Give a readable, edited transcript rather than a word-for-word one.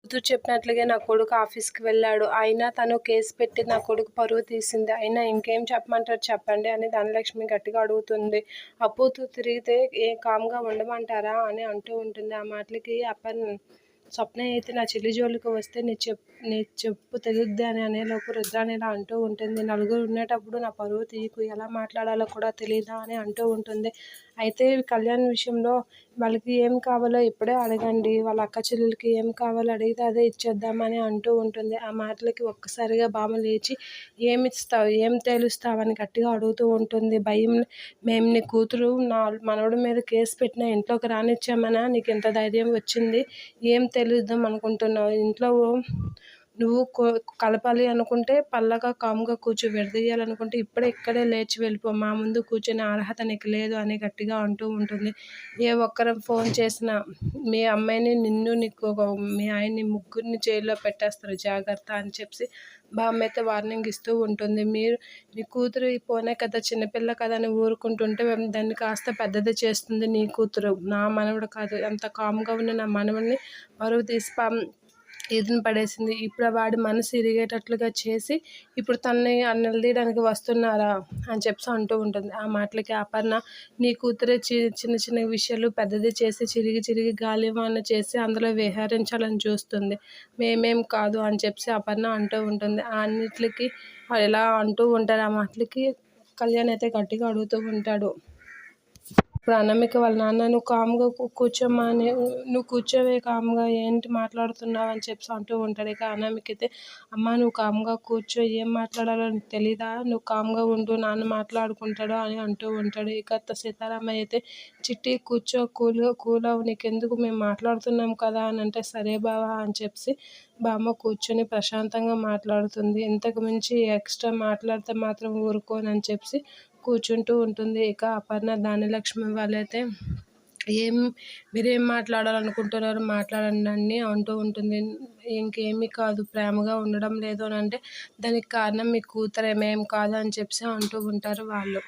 కూతురు చెప్పినట్లుగా నా కొడుకు ఆఫీస్‌కి వెళ్ళాడు. అయినా తను కేస్ పెట్టి నా కొడుకు పరువు తీసింది. అయినా ఇంకేం చెప్పమంటారు చెప్పండి అని ధనలక్ష్మి గట్టిగా అడుగుతుంది. అప్పుతో తిరిగితే కామ్‌గా ఉండమంటారా అని అంటూ ఉంటుంది. ఆ మాటలకి స్వప్న అయితే నా చెల్లి జోలికి వస్తే నీ చెప్పు తెగుద్ది అని అనేలోపు రుద్రాని ఇలా అంటూ ఉంటుంది. నలుగురు ఉండేటప్పుడు నా పరువు తీయకు, ఎలా మాట్లాడాలో కూడా తెలీదా అని అంటూ ఉంటుంది. అయితే కళ్యాణ్ విషయంలో వాళ్ళకి ఏం కావాలో ఇప్పుడే అడగండి, వాళ్ళ అక్క చెల్లెలకి ఏం కావాలో అడిగితే అదే ఇచ్చేద్దామని అంటూ ఉంటుంది. ఆ మాటలకి ఒక్కసారిగా బామ్మ లేచి ఏమిస్తావు, ఏం తేలుస్తావని గట్టిగా అడుగుతూ ఉంటుంది. భయం, మేము నీ కూతురు నా మనవడి మీద కేసు పెట్టినా ఇంట్లోకి రానిచ్చామనా, నీకు ఎంత ధైర్యం వచ్చింది, ఏం తెలుద్దాం అనుకుంటున్నావు, ఇంట్లో నువ్వు కలపాలి అనుకుంటే పల్లగా కామ్గా విడదీయాలనుకుంటే ఇక్కడే లేచి వెళ్ళిపో, మా ముందు కూర్చునే అర్హత నీకు లేదు అని గట్టిగా అంటూ ఉంటుంది. ఏ ఒక్కరు ఫోన్ చేసినా మీ అమ్మాయిని, నిన్ను, మీ ఆయన్ని ముగ్గురిని జైల్లో పెట్టేస్తారు, జాగ్రత్త అని చెప్పి బామ్మ అయితే వార్నింగ్ ఇస్తూ ఉంటుంది. నీ కూతురు పోనే కదా, చిన్నపిల్ల కదా అని ఊరుకుంటుంటే దాన్ని కాస్త పెద్దది చేస్తుంది నీ కూతురు, నా మనవడు కాదు. ఎంత కామ్గా ఉన్న నా మనవడిని పరువు తీసి ఈదిన పడేసింది. ఇప్పుడు వాడి మనసు ఇరిగేటట్లుగా చేసి ఇప్పుడు తనని నిలదీయడానికి వస్తున్నారా అని చెప్పి అంటూ ఉంటుంది. ఆ మాటలకి అపర్ణ, నీ కూతురే చిన్న చిన్న విషయాలు పెద్దది చేసి చిరిగి గాలివాన చేసి అందులో విహరించాలని చూస్తుంది, మేమేం కాదు అని చెప్పి అపర్ణ అంటూ ఉంటుంది. అన్నిటికీ ఎలా అంటూ ఉంటారు. ఆ మాటలకి కళ్యాణ్ అయితే గట్టిగా అడుగుతూ ఉంటాడు. ఇప్పుడు అనామిక వాళ్ళ నాన్న, నువ్వు కామ్గా కూర్చోమ్మా అని, నువ్వు కూర్చోవే కామ్గా, ఏంటి మాట్లాడుతున్నావు అని చెప్పి అంటూ ఉంటాడు. ఇక అనామిక అయితే, అమ్మ నువ్వు కామ్గా కూర్చో, ఏం మాట్లాడాలో నీకు తెలీదా, నువ్వు కామ్గా ఉండు, నాన్న మాట్లాడుకుంటాడు అని అంటూ ఉంటాడు. ఇక సీతారామయ్య అయితే, చిట్టి కూర్చో, కూలవు, నీకెందుకు, మేము మాట్లాడుతున్నాం కదా అని అంటే, సరే బావా అని చెప్పి బామ్మ కూర్చొని ప్రశాంతంగా మాట్లాడుతుంది. ఇంతకు మించి ఎక్స్ట్రా మాట్లాడితే మాత్రం ఊరుకోనని చెప్పి కూర్చుంటూ ఉంటుంది. ఇక అపర్ణ, ధాన్యలక్ష్మి వాళ్ళైతే మీరేం మాట్లాడాలనుకుంటున్నారు మాట్లాడండి అని అంటూ ఉంటుంది. ఇంకేమీ కాదు, ప్రేమగా ఉండడం లేదు అని అంటే దానికి కారణం మీ కూతురే, మేం కాదు అని చెప్పి అంటూ ఉంటారు వాళ్ళు.